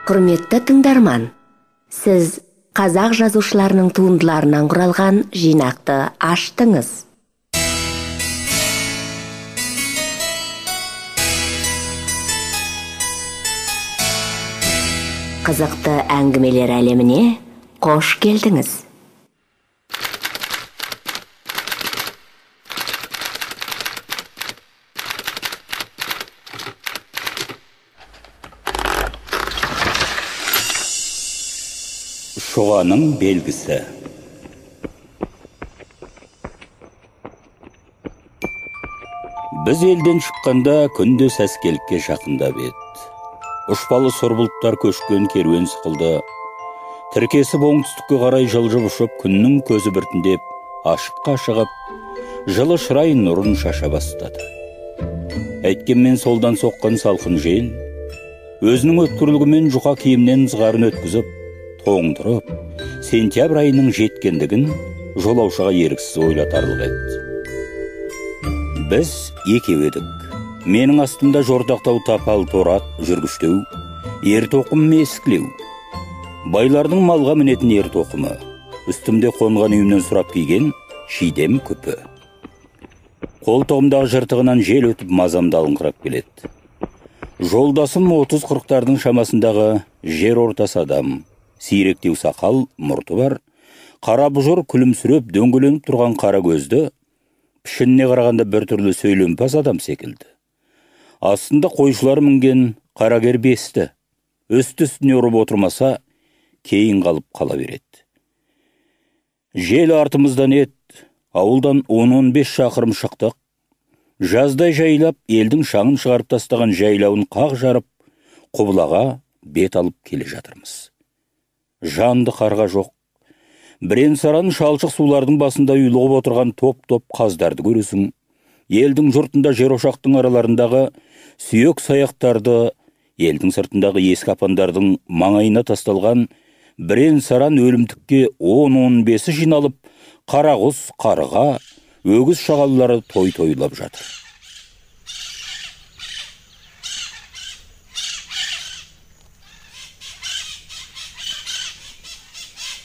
Құрметті тыңдарман, сіз қазақ жазушыларының туындыларынан құралған жинақты аштыңыз. Қызықты әңгімелер әлеміне қош келдіңіз. Шұғаның белгісі. Біз елден шыққанда күнде сәскелікке жақындап ед. Ұшпалы сұр бұлттар көшкен керуен сықылды. Тіркесіп оңтүстікке қарай жылжып ұшып, күннің көзі біртіндеп ашыққа шығып, жылы шырай нұрын шаша бастады. Әйткенмен солдан соққан салқын жел, өзінің өткірлігімен жұқа киімнен ызғарын өткізіп, тоңдырып, сентябрь айының жеткендігін жолаушыға еріксіз ойлатарлық еді. Біз екеу едік. Менің астымда жортақтау тапал торат жүргіштеу, ер тоқым мескілеу. Байлардың малға мінетін ер тоқымы, үстімде қонған үйімнен сұрап киген шидем күпі. Қолтығымдағы жыртығынан жел өтіп мазамды алыңқырап келеді. Жолдасым 30-40-тардың шамасындағы жер ортасы адам. Сиректеу сақал, мұрты бар, қара бұжыр күлімсіреп дөңгеленіп тұрған қара көзді, пішініне қарағанда бір түрлі сөйлемпаз адам секілді. Астында қойшылар мінген қарагер бесті, үсті-үстіне ұрып отырмаса, кейін қалып қала береді. Жел артымыздан ет, ауылдан 10-15 шақырым шықтық. Жаздай жайлап, елдің шаңын шығарып тастаған жайлауын қақ жарып, құбылаға бет алып келе жатырмыз. Жанды қарға жоқ. Бірен саран шалшық сулардың басында ұйлығып отырған топ-топ қаздарды көресің. Елдің жұртында жер ошақтың араларындағы сүйек саяқтарды, елдің сыртындағы ескі апандардың маңайына тасталған бірен саран өлімтікке 10-15 жиналып, қарағұс, қарға, өгіз шағалылары той-тойлап жатыр.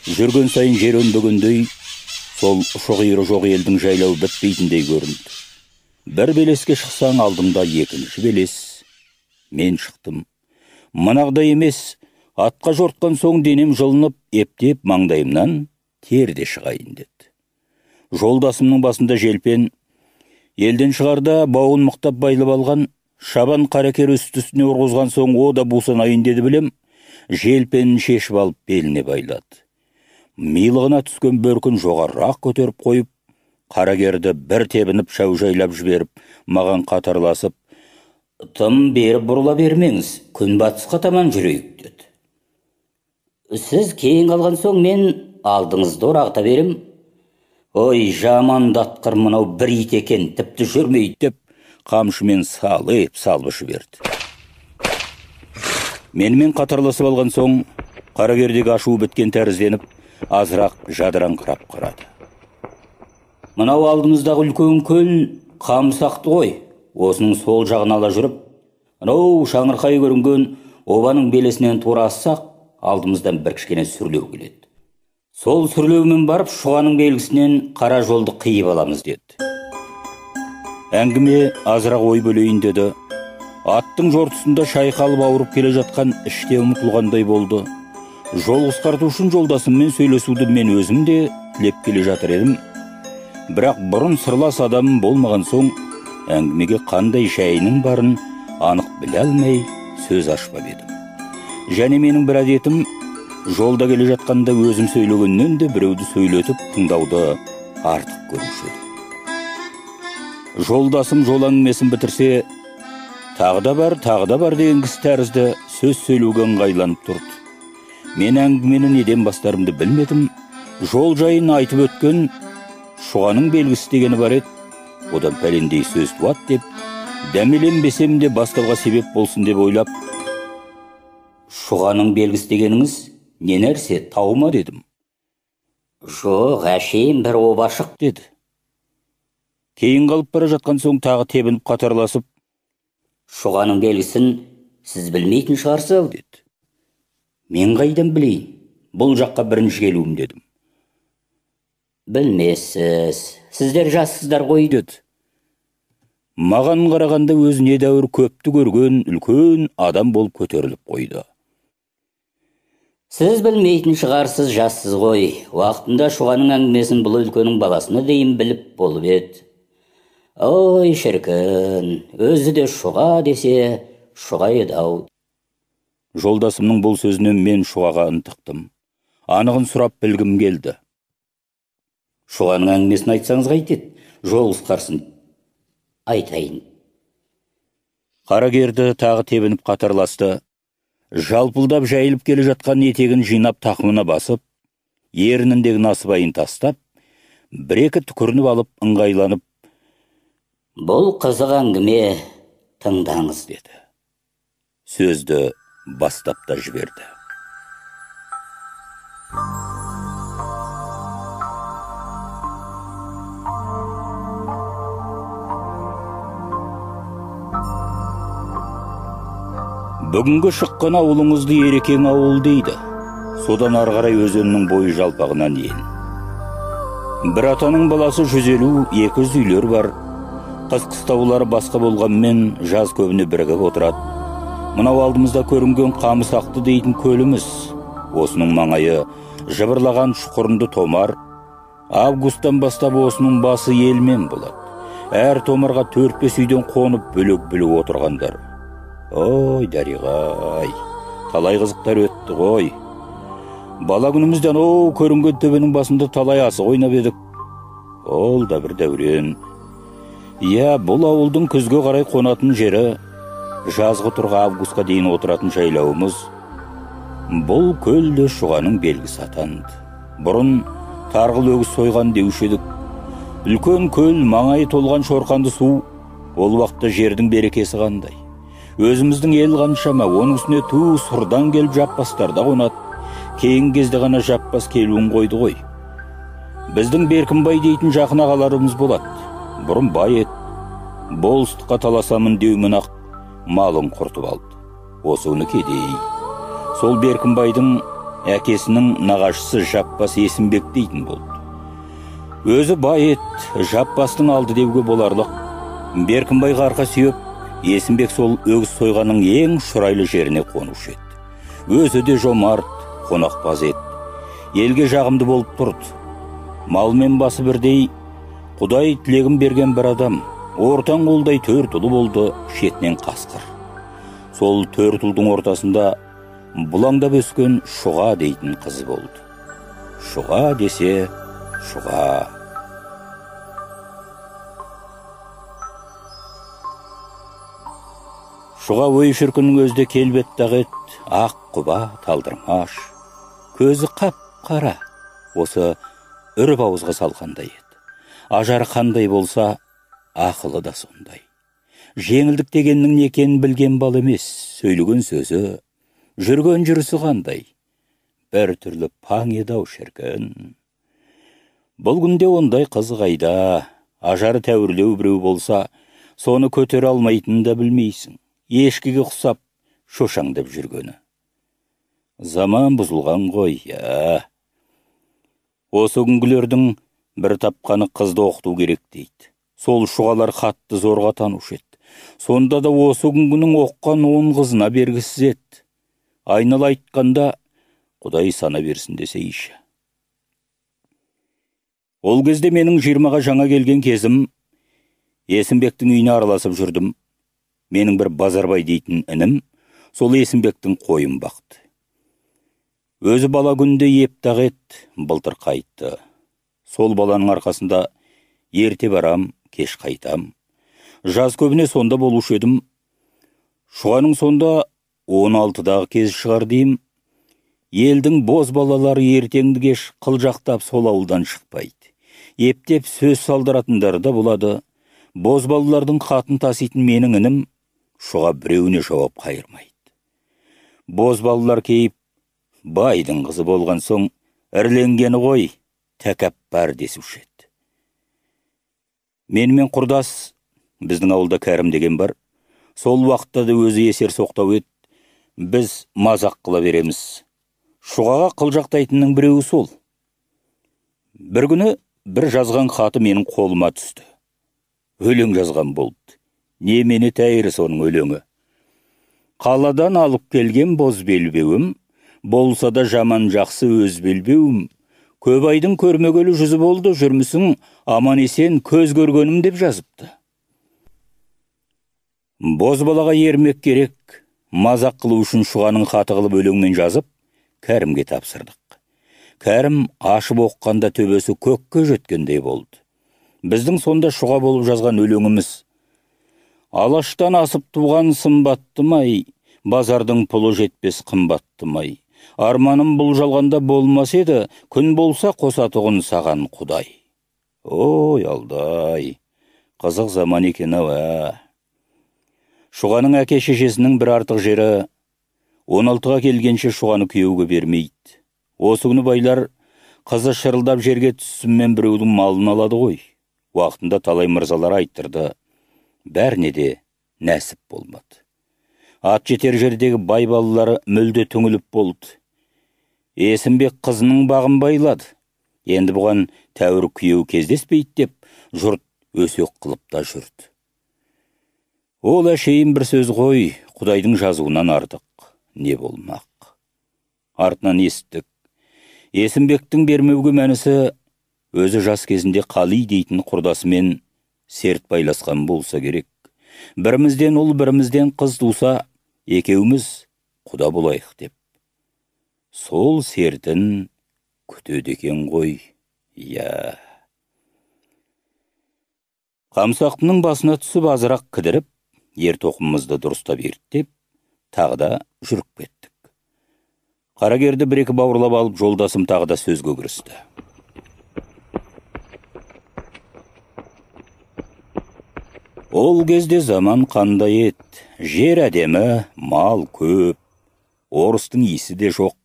Жүрген сайын жер өнбегендей, сол ұшы-қиыры жоқ елдің жайлау бітпейтіндей көрінді. Бір белеске шықсаң, алдымда екінші белес. Мен шықтым. Манағдай емес, атқа жортқан соң денем жылынып, ептеп маңдайымнан терде шығайын деді. Жолдасымның басында желпен, елден шығарда бауын мықтап байлап алған, шабан қаракер үсті-үстіне ұрғызған соң о да бусанайын деді білем, желпенін шешіп алып беліне байлады. Милығына түскен бөркін жоғарырақ көтеріп қойып, қарагерді бір тебініп шаужайлап жіберіп, маған қатарласып, «Тым беріп бұрыла бермеңіз, күн батысқа таман жүрейік» деді. «Сіз кейін қалған соң мен алдыңызды орағыта берем. Ой, жаман датқыр мынау бір ит екен, тіпті жүрмейді» деп, қамшымен салып жіберді. Менімен қатарласып алған соң, қарагердегі ашуы біткен тәрізденіп, азырақ жадыраңқырап қарады. «Мынау алдымыздағы үлкен көл қамсақты ғой, осының сол жағын ала жүріп, мынау шаңырқай көрінген обаның белесінен тура ассақ, алдымыздан бір кішкене сүрлеу келеді. Сол сүрлеумен барып, шұғаның белгісінен қара жолды қиып аламыз» деді. Әңгіме азырақ ой бөлейін деді. Аттың жортысында шайқалып ауырып келе жатқан іште ұмытылғандай болды. Жол қысқарту үшін жолдасыммен сөйлесуді мен өзім де тілеп келе жатыр едім. Бірақ бұрын сырлас адам болмаған соң, әңгімеге қандай жайының барын анық біле алмай сөз ашпап едім. Және менің бір әдетім, жолда келе жатқанда өзім сөйлегеннен де біреуді сөйлетіп тыңдауды артық көруші едім. Жолдасым жол әңгімесін бітірсе, тағы да бар деген кісі тәрізді сөз сөйлеуге ыңғайланып тұрды. Мен әңгімені неден бастарымды білмедім. Жол жайын айтып өткен шұғаның белгісі дегені бар еді. Одан пәлендей сөз туады деп, дәмеленбесем де бастауға себеп болсын деп ойлап, «Шұғаның белгісі дегеніңіз не нәрсе, тау ма?» дедім. «Жоқ, әшейін бір обашық» деді. Кейін қалып бара жатқан соң тағы тебініп қатарласып, «Шұғаның белгісін сіз білмейтін шығарсыз» деді. Мен қайдан білейін? Бұл жаққа бірінші келуім дедім. Білмессіз, сіздер жассыздар ғой деді. Маған қарағанда өзіне дәуір көпті көрген үлкен адам болып көтеріліп қойды. Сіз білмейтін шығарсыз, жассыз ғой. Уақытында Шұғаның әңгімесін бұл үлкенің баласына дейін біліп болып еді. Ой, шіркін, өзі де Шұға десе, Шұға еді-ау. Жолдасымның бұл сөзінен мен Шұғаға ынтықтым. Анығын сұрап білгім келді. Шұғаның әңгімесін айтсаңыз қайтеді? Жол қысқарсын. Айтайын. Қарагерді тағы тебініп қатарласты. Жалпылдап жайылып келе жатқан етегін жинап тақымына басып, ерініндегі насыбайын тастап, бір-екі түкірініп алып ыңғайланып, бұл қызық әңгіме, тыңдаңыз деді. Сөзді бастап та жіберді. Бүгінгі шыққан ауылыңызды Ерекең ауыл дейді. Содан ары қарай өзеннің бойы жалпағынан ен. Бір атаның баласы 150-200 үйлер бар. Қыс-қыстаулары басқа болғанмен жаз көбіне бірігіп отырады. Мынау алдымызда көрінген Қамысақты дейтін көліміз. Осының маңайы жыбырлаған шұқырынды томар. Августтан бастап осының басы елмен болады. Әр томарға 4-5 үйден қонып бөлек-бөлек отырғандар. Ой, Дариға-ай, талай қызықтар өтті ғой. Бала күнімізден көрінген төбенің басында талай асық ойнап едік. Ол да бір дәурен. Иә, бұл ауылдың күзге қарай қонатын жері, жазғы тұрға августқа дейін отыратын жайлауымыз. Бұл көлді Шұғаның белгісі атанды. Бұрын тарғыл өгіз сойған деуші едік. Үлкен көл, маңайы толған шорқанды су, ол уақытта жердің берекесі қандай. Өзіміздің ел қаншама, оның үстіне ту сұрдан келіп жаппастарда қонады. Кейін кезде ғана жаппас келуін қойды ғой. Біздің Беркінбай дейтін жақын ағаларымыз болады. Бұрын бай еді. Болыстыққа таласамын деумен ақ малын құртып алды. Осы оны кедей. Сол Беркінбайдың әкесінің нағашысы Жаппас Есімбек дейтін болды. Өзі бай еді, Жаппастың алды деуге боларлық. Беркінбайға арқа сүйеп, Есімбек сол өгіз сойғаның ең шұрайлы жеріне қонушы еді. Өзі де жомарт, қонақпаз еді. Елге жағымды болып тұрды. Малмен басы бірдей, Құдай тілегін берген бір адам. Ортан қолдай 4 ұлы болды, шетінен қасқыр. Сол 4 ұлдың ортасында бұлаңдап өскен Шұға дейтін қызы болды. Шұға десе, Шұға. Шұға ой шіркіннің өзде келбеттағы ет, ақ құба, талдырмаш. Көзі қап-қара, осы үріп ауызға салқандай еді. Ажары қандай болса, ақылы да сондай. Жеңілдік дегеннің не екенін білген бал емес, сөйлеген сөзі, жүрген жүрісі қандай. Бір түрлі паң еді-ау шіркін. Бұл күнде ондай қыз қайда, ажары тәуірлеу біреу болса, соны көтере алмайтынын да білмейсің. Ешкіге құсап, шошаңдап жүргені. Заман бұзылған ғой, я. Осы күнгілердің бір тапқаны қызды оқыту керек дейді. Сол Шұғалар қатты зорға танушы еді. Сонда да осы күнгінің оққан 10 қызына бергісіз еді. Айнала айтқанда, Құдай сана берсін десе іші. Ол кезде менің 20-ға жаңа келген кезім, Есімбектің үйіне араласып жүрдім. Менің бір Базарбай дейтін інім, сол Есімбектің қойын бақты. Өзі бала күнде ептақ ет, былтыр қайтты. Сол баланың арқасында ерте барам, кеш қайтам. Жаз көбіне сонда болушы едім. Шұғаның сонда 16-дағы кез шығар дейім. Елдің боз балалары ертеңді кеш қылжақтап сол ауылдан шықпайды. Ептеп сөз салдыратындар да болады. Боз балалардың қатын таситын менің інім Шұға біреуіне жауап қайырмайды. Боз балалар кейіп, байдың қызы болған соң, ірленгені ғой, тәкаппар десуші еді. Менімен құрдас, біздің ауылда Кәрім деген бар. Сол уақытта да өзі есер соқтау еді. Біз мазақ қыла береміз. Шұғаға қылжақтайтынның біреуі сол. Бір күні бір жазған хаты менің қолыма түсті. Өлең жазған болды. Немені тәйірі соның өлеңі. Қаладан алып келген боз белбеуім, болса да жаман жақсы өз белбеуім. Көп айдың көрмегелі жүзі болды, жүрмісің аман есен көз көргенім деп жазыпты. Боз балаға ермек керек, мазақ қылу үшін Шұғаның хаты қылып өлеңмен жазып, Кәрімге тапсырдық. Кәрім ашып оққанда төбесі көкке жеткендей болды. Біздің сонда Шұға болып жазған өлеңіміз: алаштан асып туған сымбаттымай, базардың пұлы жетпес қымбаттымай. Арманым бұл жалғанда болмас еді, күн болса қосатұғын саған құдай. Ой, алдай, қызық заман екен ау. Шұғаның әке шешесінің бір артық жері, 16-ға келгенше Шұғаны күйеуге бермейді. Осы күні байлар қызы шырылдап жерге түссімен біреудің малын алады ғой. Уақытында талай мырзалар айттырды. Бәріне де нәсіп болмады. Ат жетер жердегі бай балалары мүлде түңіліп болды. Есімбек қызының бағын байлады. Енді бұған тәуір күйеу кездеспейді деп, жұрт өсек қылып та жүрді. Ол әшейін бір сөз ғой, Құдайдың жазуынан артық не болмақ. Артынан естік. Есімбектің бермеуге мәнісі өзі жас кезінде Қали дейтін құрдасымен серт байласқан болса керек. Бірімізден ұл, бірімізден қыз туса, екеуміз құда болайық деп. Сол сертін күтеді екен ғой. Я. Қамсақтының басына түсіп азырақ кідіріп, ер тоқымымызды дұрыстап ерттеп, тағы да жүріп кеттік. Қарагерді бір-екі бауырлап алып, жолдасым тағы да сөзге кірісті. Ол кезде заман қандай еді, жер әдемі, мал көп, орыстың исі де жоқ.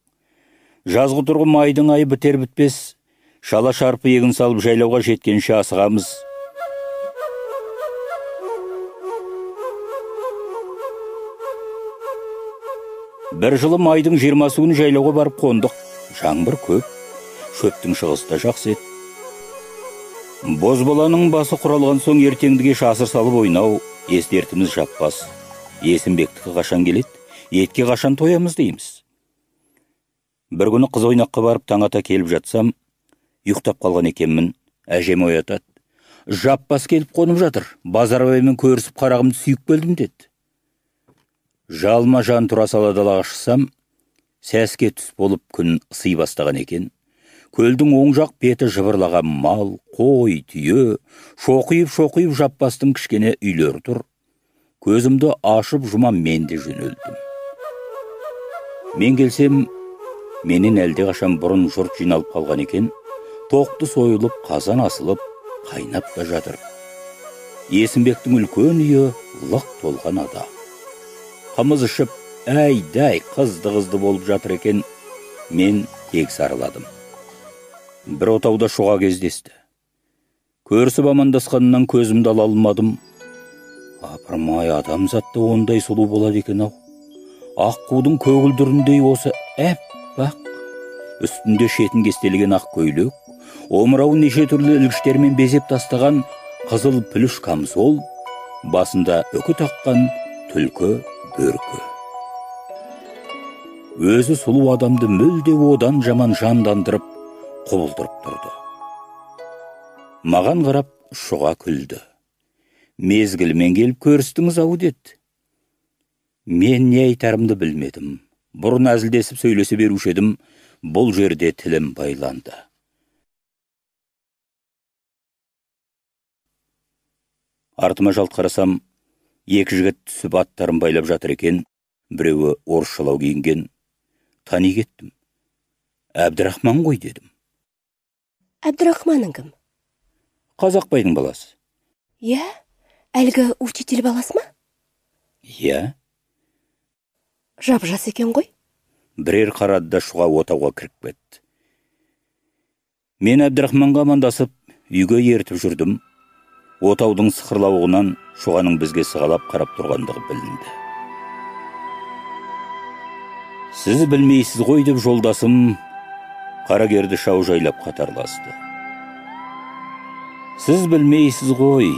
Жазғы тұрғы майдың айы бітер бітпес, шала шарпы егін салып жайлауға жеткенше асығамыз. Бір жылы майдың 20 күні жайлауға барып қондық. Жаңбыр көп, шөптің шығысы да жақсы еді. Бозбаланың басы құралған соң ертеңдіге шасыр салып ойнау, естертіміз жаппас. Есімбектікі қашан келеді, етке қашан тоямыз дейміз. Бір күні қыз ойнаққа барып таңата келіп жатсам, ұйықтап қалған екенмін, әжем оятады. Жаппас келіп қонып жатыр, Базарбаймен көрісіп қарағымды сүйіп келдім деді. Жалма жан тұра сала далаға шықсам, сәске түс болып күн ысый бастаған екен. Көлдің оң жақ беті жыбырлаған мал, қой, түйе, шоқиып жаппастың кішкене үйлері тұр. Көзімді ашып жұма мен де жөнелдім. Мен келсем, менен әлде қашан бұрын жұрт жиналып қалған екен, тоқты сойылып, қазан асылып, қайнап та жатыр. Есімбектің үлкен үйі лық толған адам. Қымыз ішіп, әйдай қызды болып жатыр екен, мен тек сарыладым. Бір отауда Шұға кездесті. Көрісіп амандасқанынан көзімді ала алмадым. Апырмай, адамзатта ондай сұлу болады екен ау. Аққудың көгілдіріндей осы әппақ. Үстінде шетін кестелеген ақ көйлек, омырауын неше түрлі ілгіштермен безеп тастаған қызыл пүліш камзол, басында үкі таққан түлкі бөркі. Өзі сұлу адамды мүлде одан жаман жандандырып, құбылдырып тұрды. Маған қарап Шұға күлді. Мезгілмен келіп көрістіңіз ау деді. Мен не айтарымды білмедім. Бұрын әзілдесіп сөйлесе беруші едім, бұл жерде тілім байланды. Артыма жалт қарасам, екі жігіт түсіп аттарын байлап жатыр екен, біреуі орысшалау киінген. Тани кеттім. Әбдірахман ғой дедім. Әбдірахманың кім? Қазақбайдың баласы. Я, әлгі учитель баласы ма? Я. Жап-жас екен ғой? Бірер қарады да Шұға отауға кіріп кетті. Мен Әбдірахманға амандасып, үйге ертіп жүрдім. Отаудың сықырлауығынан Шұғаның бізге сығалап қарап тұрғандығы білінді. Сіз білмейсіз ғой деп жолдасым қарагерді шаужайлап қатарласты. Сіз білмейсіз ғой,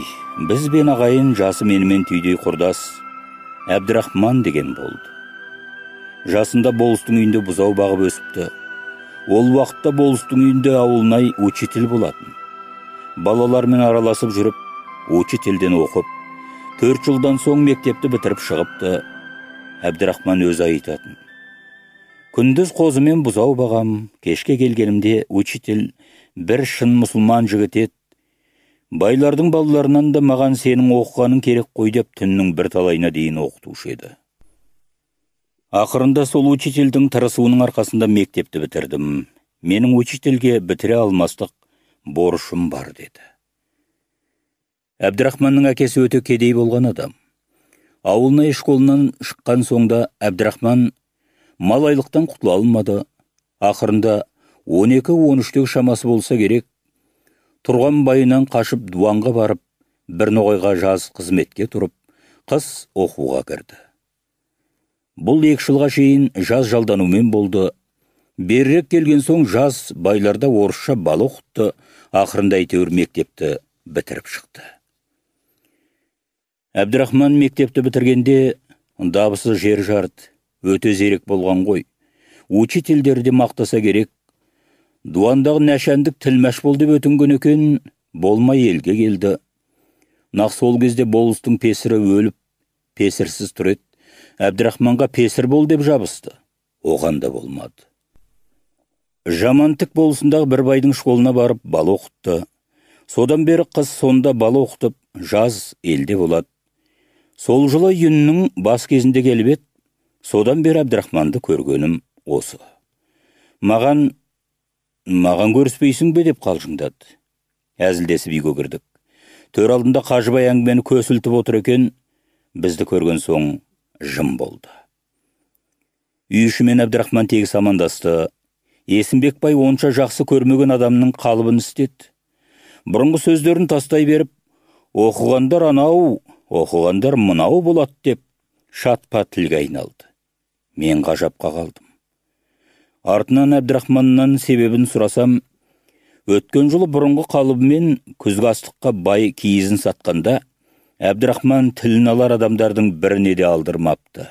біз бен ағайын жасы менімен түйдей құрдас Әбдірахман деген болды. Жасында болыстың үйінде бұзау бағып өсіпті. Ол уақытта болыстың үйінде ауылнай учитель болатын. Балалармен араласып жүріп, учительден оқып, 4 жылдан соң мектепті бітіріп шығыпты. Әбдірахман өзі айтатын: күндіз қозымен бұзау бағам, кешке келгенімде учитель бір шын мұсылман жігіт еді. Байлардың балаларынан да маған сенің оқығаның керек қой деп түннің бір талайына дейін оқытушы еді. Ақырында сол учительдің тырысуының арқасында мектепті бітірдім. Менің учительге бітіре алмастық борышым бар деді. Әбдірахманның әкесі өте кедей болған адам. Ауылнай школынан шыққан соңда Әбдірахман малайлықтан құтыла алмады. Ақырында 12-13 шамасы болса керек, тұрған байынан қашып дуанға барып, бір ноғайға жаз қызметке тұрып, қыс оқуға кірді. Бұл 2 жылға шейін жаз жалданумен болды. Берірек келген соң жаз байларда орысша бал оқытты. Ақырында әйтеуір мектепті бітіріп шықты. Әбдірахман мектепті бітіргенде дабысы жер жарды. Өте зерек болған ғой. Учительдерді мақтаса керек. Дуандағы нәшәндік тілмәш бол деп өтінген екен, болмай елге келді. Нақ сол кезде болыстың песірі өліп, песірсіз тұр еді. Әбдірахманға песір бол деп жабысты. Оған да болмады. Жамантық болысындағы бір байдың школына барып бал оқытты. Содан бері қыз сонда бал оқытып, жаз елде болады. Сол жылы үйіннің бас кезінде келіп еді. Содан бері Әбдірахманды көргенім осы. Маған көріспейсің бе деп қалжыңдады. Әзілдесіп үйге кірдік. Төр алдында Қажыбай әңгімені көсілтіп отыр екен, бізді көрген соң жым болды. Үй ішімен Әбдірахман тегіс амандасты. Есімбек бай онша жақсы көрмеген адамның қалыбын істеді. Бұрынғы сөздерін тастай беріп, оқығандар анау, оқығандар мынау болады деп шатпа тілге айналды. Мен ғажапқа қалдым. Артынан Әбдірахманнан себебін сұрасам, өткен жылы бұрынғы қалыбымен күзгі астыққа бай киізін сатқанда, Әбдірахман тілін алар адамдардың біріне де алдырмапты.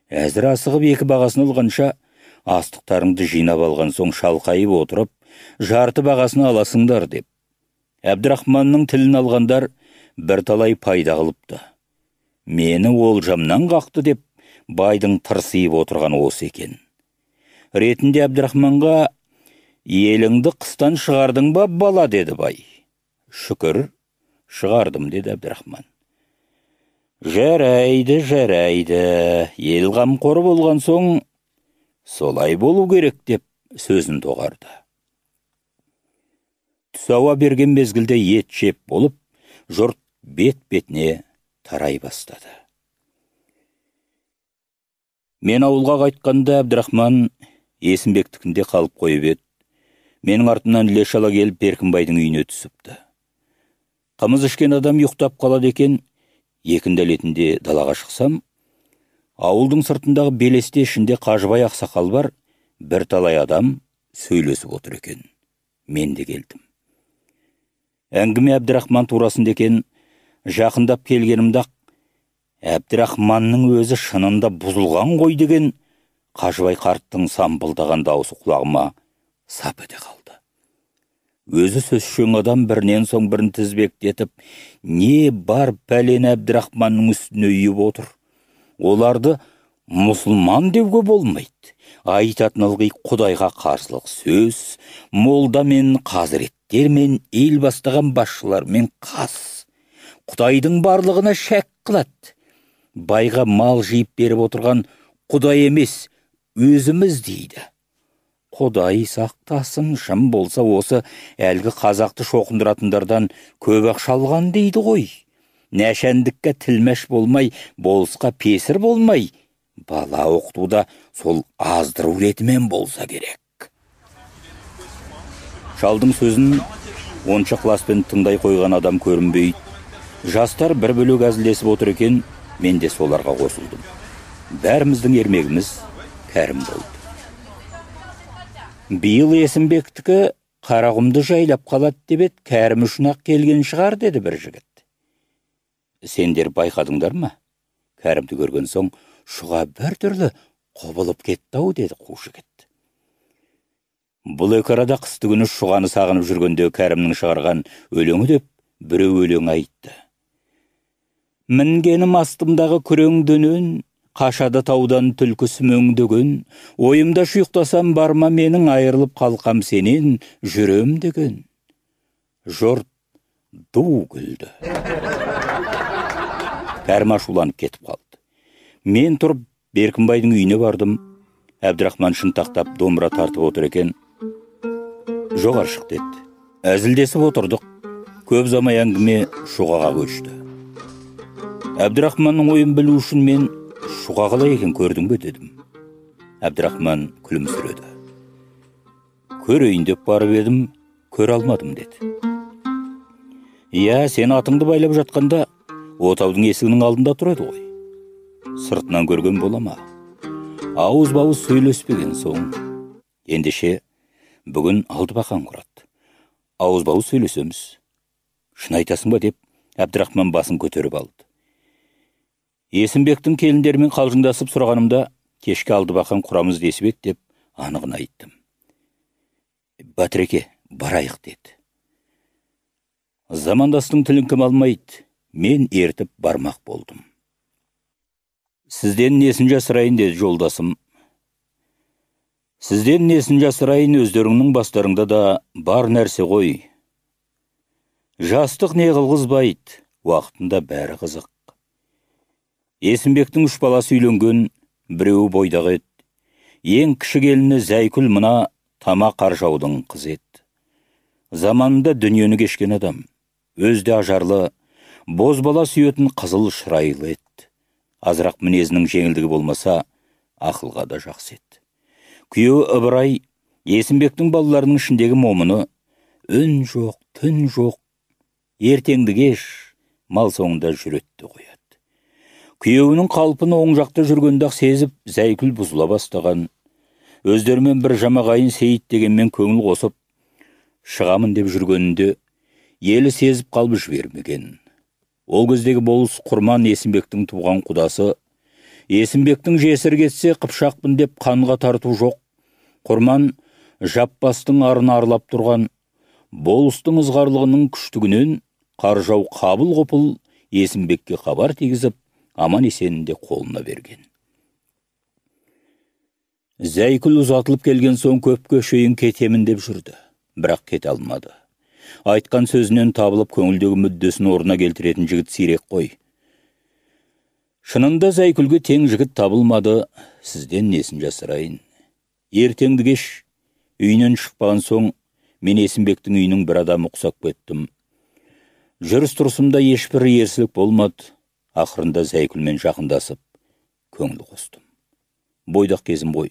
Әзір асығып 2 бағасын алғанша, астықтарыңды жинап алған соң шалқайып отырып, жарты бағасын аласыңдар деп. Әбдірахманның тілін алғандар бір талай пайда қылыпты. Мені олжамнан қақты деп байдың тырсиып отырған осы екен. Ретінде Әбдірахманға: еліңді қыстан шығардың ба бала, деді бай. Шүкір, шығардым, деді Әбдірахман. Жарайды, ел қамқоры болған соң солай болу керек деп сөзін доғарды. Түс ауа берген мезгілде ет жеп болып, жұрт бет-бетіне тарай бастады. Мен ауылға қайтқанда Әбдірахман Есімбектікінде қалып қойып еді. Менің артымнан іле-шала келіп Беркінбайдың үйіне түсіпті. Қымыз ішкен адам ұйықтап қалады екен. Екінділетінде далаға шықсам, ауылдың сыртындағы белесте ішінде Қажыбай ақсақал бар, бір талай адам сөйлесіп отыр екен. Мен де келдім. Әңгіме Әбдірахман турасында екен. Жақындап келгенімді Әбдірахманның өзі шынында бұзылған ғой деген Қажыбай қарттың самбылдаған даусы құлағыма сап ете қалды. Өзі сөзшең адам бірінен соң бірін тізбектетіп, не бар пәлен Әбдірахманның үстіне үйіп отыр. Оларды мұсылман деуге болмайды. Айтатын ылғи Құдайға қарсылық сөз, молда мен қазіреттер мен ел бастаған басшылар мен қас. Құдайдың барлығына шәк қылады. Байға мал жиып беріп отырған Құдай емес, өзіміз дейді. Құдай сақтасын, шын болса осы әлгі қазақты шоқындыратындардан көп ақша алған дейді ғой. Нәшәндікке тілмәш болмай, болысқа песір болмай, бала оқытуда сол аздыру ретімен болса керек. Шалдың сөзін онша класспен тыңдай қойған адам көрінбейді. Жастар бір бөлек әзілдесіп отыр екен, мен де соларға қосылдым. Бәріміздің ермегіміз Кәрім болды. Биыл Есімбектікі Қарағұмды жайлап қалады деп еді, Кәрім үшін ақ келген шығар, деді бір жігіт. Сендер байқадыңдар ма? Кәрімді көрген соң, шұға бір түрлі құбылып кетті-ау, деді қу жігіт. Бұл екі арада қысты күні шұғаны сағынып жүргенде Кәрімнің шығарған өлеңі деп біреу өлең айтты. Мінгенім астымдағы күрең дөнен, қашады таудан түлкі сүмеңдеген, ойымда шұйықтасам барма менің, айырылып қалқам сенен жүрем деген. Жұрт ду күлді. Кәрім ашуланып кетіп қалды. Мен тұрып Беркінбайдың үйіне бардым. Әбдірахман шынтақтап домбыра тартып отыр екен. Жоғар шық деді. Әзілдесіп отырдық. Көп замай әңгіме Шұғаға көшті. Әбдірахманның ойын білу үшін мен Шұға қалай екен көрдің бе дедім. Әбдірахман күлімсіреді. Көрейін деп барып едім, көре алмадым деді. Иә, сен атыңды байлап жатқанда отаудың есігінің алдында тұрады ғой. Сыртынан көрген болама. Ауыз-бауыз сөйлеспеген соң. Ендеше бүгін Алтыбақан құрады. Ауыз-бауыз сөйлесеміз. Шын айтасың ба деп, Әбдірахман басын көтеріп алды. Есімбектің келіндерімен қалжыңдасып сұрағанымда, кешке Алтыбақан құрамыз десіп еді деп анығын айттым. Батыреке, барайық деді. Замандастың тілін кім алмайды, мен ертіп бармақ болдым. Сізден несін жасырайын деді жолдасым. Сізден несін жасырайын, өздеріңнің бастарыңда да бар нәрсе ғой. Жастық не қылғызбайды, уақытында бәрі қызық. Есімбектің 3 баласы үйленген, біреуі бойдағы еді. Ең кіші келіні Зәйкүл мына Тама Қаржаудың қызы еді. Заманында дүниені кешкен адам, өзде ажарлы, бозбала сүйетін қызыл шырайлы еді. Азырақ мінезінің жеңілдігі болмаса, ақылға да жақсы еді. Күйеуі Ыбырай, Есімбектің балаларының ішіндегі момыны, үн жоқ, түн жоқ, ертеңді кеш, мал соңында жүретті қояды. Күйеуінің қалпын оң жақта жүргенде-ақ сезіп, Зәйкүл бұзыла бастаған. Өздерімен бір жамағайын Сейіт дегенмен көңіл қосып, шығамын деп жүргенінде, елі сезіп қалып жібермеген. Ол кездегі болыс Құрман Есімбектің туған құдасы. Есімбектің жесір кетсе қыпшақпын деп қанға тарту жоқ. Құрман Жаппастың арын арылап тұрған. Болыстың ызғарлығының күштігінен Қаржау қабыл-ғұпыл Есімбекке хабар тигізіп, аман есенінде қолына берген. Зәйкүл ұзатылып келген соң көпке шейін кетемін деп жүрді, бірақ кете алмады. Айтқан сөзінен табылып көңілдегі мүддесін орнына келтіретін жігіт сирек қой. Шынында Зәйкүлге тең жігіт табылмады, сізден несін жасырайын. Ертеңді кеш үйінен шықпаған соң мен Есімбектің үйінің бір адамы құсап кеттім. Жүріс тұрысымда ешбір ерсілік болмады. Ақырында Зәйкүлмен жақындасып, көңіл қостым. Бойдақ кезім ғой.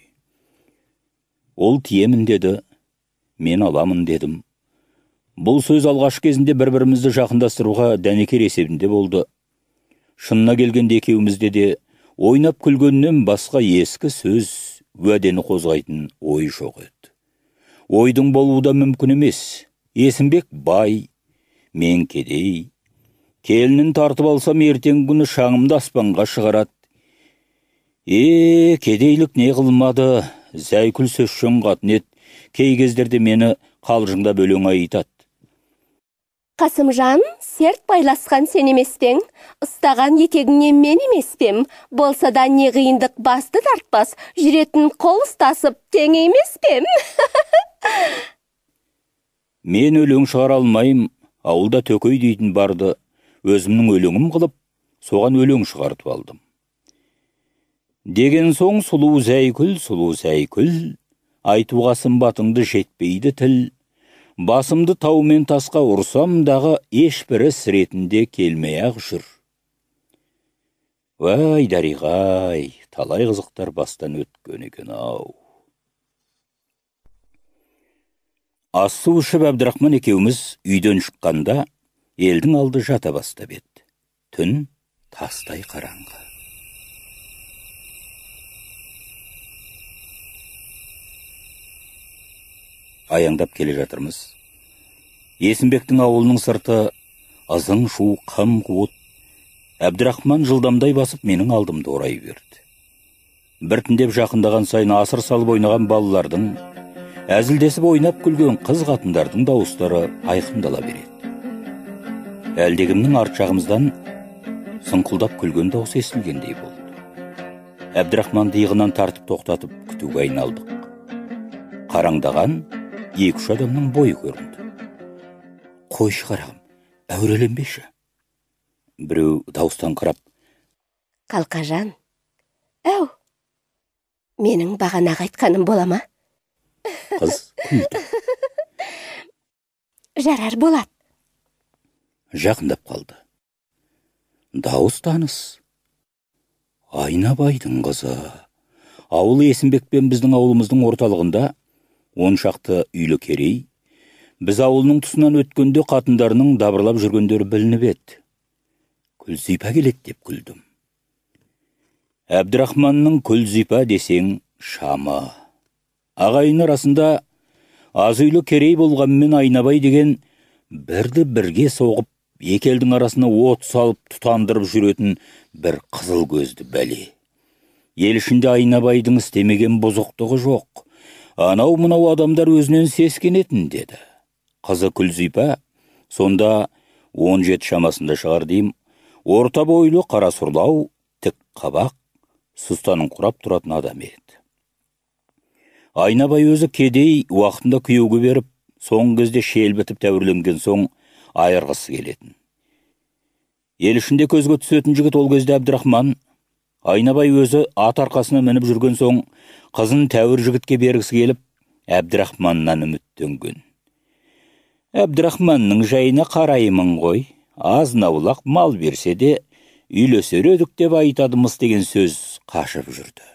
Ол тиемін деді, мен аламын дедім. Бұл сөз алғаш кезінде бір-бірімізді жақындастыруға дәнекер есебінде болды. Шынына келгенде екеумізде де ойнап күлгеннен басқа ескі сөз, уәдені қозғайтын ой жоқ еді. Ойдың болуы да мүмкін емес. Есімбек бай, мен кедей. Келінін тартып алсам ертең күні шаңымды аспанға шығарады. Кедейлік не қылмады, Зәйкүл сөзшің қатын ет, кей кездерде мені қалжыңдап өлең айтады. Қасымжан, серт байласқан сен емеспең, ұстаған етегіңнен мен емеспем, болса да не қиындық басты тартпас, жүретін қол ұстасып тең емеспем. Мен өлең шығара алмайым, ауылда төкей дейтін барды, өзімнің өлеңім қылып, соған өлең шығартып алдым. Деген соң сұлу Зәйкүл, айтуға сымбатыңды жетпейді тіл, басымды тау мен тасқа ұрсам дағы ешбірі сіретінде келмей-ақ жүр. Вай, дариғай, талай қызықтар бастан өткен екен-ау. Ас су ішіп Әбдірахман екеуміз үйден шыққанда, елдің алды жата бастап еді. Түн тастай қараңғы. аяңдап келе жатырмыз. Есімбектің ауылының сырты ызың шу, қым қуыт. Әбдірахман жылдамдай басып менің алдымды орай берді. Біртіндеп жақындаған сайын асыр салып ойнаған балалардың, әзілдесіп ойнап күлген қыз қатындардың дауыстары айқындала береді. Әлдегімнің арт жағымыздан сыңқылдап күлген дауыс естілгендей болды. Әбдірахманды иығынан тартып тоқтатып күтуге айналдық. Қараңдаған 2-3 адамның бойы көрінді. Қойшы қарағым, әуреленбеші. Біреу дауыстан қырап: Қалқажан, әу, менің бағанағы айтқаным бола ма? Қыз күлді. Жарар болады. Жақындап қалды. Дауыс таныс. Айнабайдың қызы. Ауыл Есімбек пен біздің ауылымыздың орталығында 10 шақты үйлі керей. Біз ауылының тұсынан өткенде қатындарының дабырлап жүргендері білініп еді. Күлзипа келеді деп күлдім. Әбдірахманның Күлзипа десең шамы. Ағайын арасында аз үйлі керей болғанмен Айнабай деген бірді бірге соғып, екі елдің арасына от салып тұтандырып жүретін бір қызыл көзді бәле. Ел ішінде Айнабайдың істемеген бұзықтығы жоқ. Анау мынау адамдар өзінен сескенетін деді. Қызы Күлзипа сонда 17 шамасында шығар дейм. Орта бойлы, қара сұрлау, тік қабақ, сұстаның құрап тұратын адам еді. Айнабай өзі кедей, уақытында күйеуге беріп, соңғы кезде шел бітіп тәуірленген соң айырғысы келетін. Ел ішінде көзге түсетін жігіт ол кезде Әбдірахман. Айнабай өзі ат арқасына мініп жүрген соң қызын тәуір жігітке бергісі келіп, Әбдірахманнан үміттенген. Әбдірахманның жайына қараймын ғой, азнаулақ мал берсе де үйлесер едік деп айтадымыз деген сөз қашып жүрді.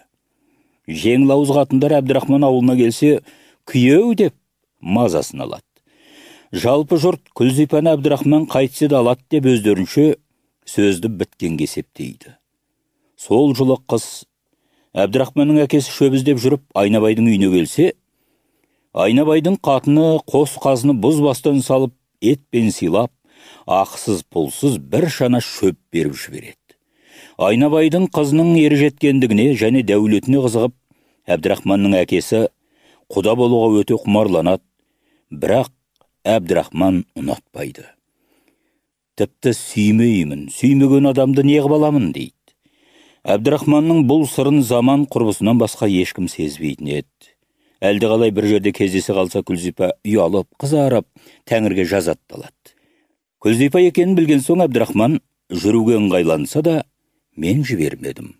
Жеңіл ауыз қатындар Әбдірахман ауылына келсе, күйеу деп мазасын алады. Жалпы жұрт Күлзипаны Әбдірахман қайтсе де алады деп өздерінше сөзді біткенге есептейді. Сол жылы қыз Әбдірахманның әкесі шөп іздеп жүріп Айнабайдың үйіне келсе, Айнабайдың қатыны қос қазыны бұз бастан салып, етпен сыйлап, ақысыз пұлсыз бір шана шөп беріп жібереді. Айнабайдың қызының ері жеткендігіне және дәулетіне қызығып, Әбдірахманның әкесі құда болуға өте құмарланады, бірақ Әбдірахман ұнатпайды. Тіпті сүймеймін, сүймеген адамды неғып аламын дейді. Әбдірахманның бұл сырын заман құрбысынан басқа ешкім сезбейтін еді. Әлде қалай бір жерде кездесе қалса Күлзипа ұялып, қызарып, тәңірге жазатталады. Күлзипа екенін білген соң Әбдірахман жүруге ыңғайланса да, мен жібермедім.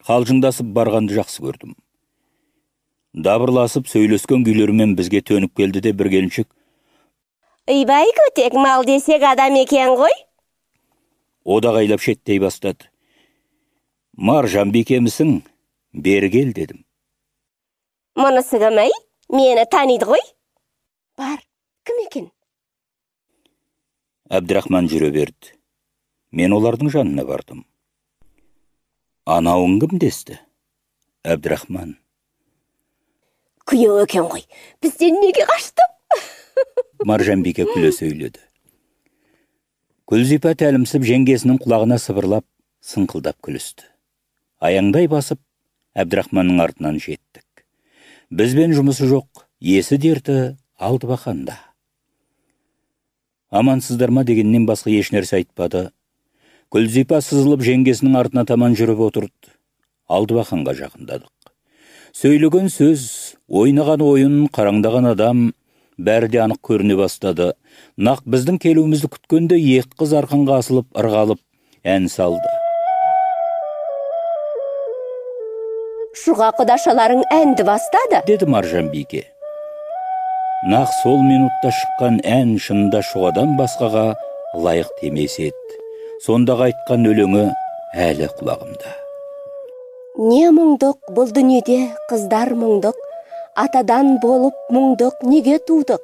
Қалжыңдасып барғанды жақсы көрдім. Дабырласып сөйлескен күйлерімен бізге төніп келді де бір келіншек: Үйбай көтек мал десек адам екен ғой? Одағайлап шеттей бастады. Маржан бикемісің, бергел дедім. Мұнысы кімей? Мені таниды ғой? Бар, кім екен? Әбдірахман жүре берді. Мен олардың жанына бардым. Анауың кім десті? Әбдірахман. Күйеу екен ғой, бізден неге қашты? Маржанбике күле сөйледі. Күлзипа тәлімсіп жеңгесінің құлағына сыбырлап, сыңқылдап күлісті. Аяңдай басып, Әбдірахманның артынан жеттік. Бізбен жұмысы жоқ, есі дерті алды бақанда. Амансыздар ма дегеннен басқа еш нәрсе айтпады. Күлзипа сызылып жеңгесінің артына таман жүріп отырды. Алды бақанға жақындадық. Сөйлеген сөз, ойнаған ойын, қараңдаған адам бәрі де анық көріне бастады. Нақ біздің келуімізді күткенде екі қыз арқанға асылып, ырғалып, ән салды. Шуға құдашаларың әнді бастады, деді Маржанбике. Нақ сол минутта шыққан ән шынында шуғадан басқаға лайық демес еді. Сондағы айтқан өлеңі әлі құлағымда. Не мұңдық бұл дүниеде қыздар мұңдық, атадан болып мұңдық неге тудық?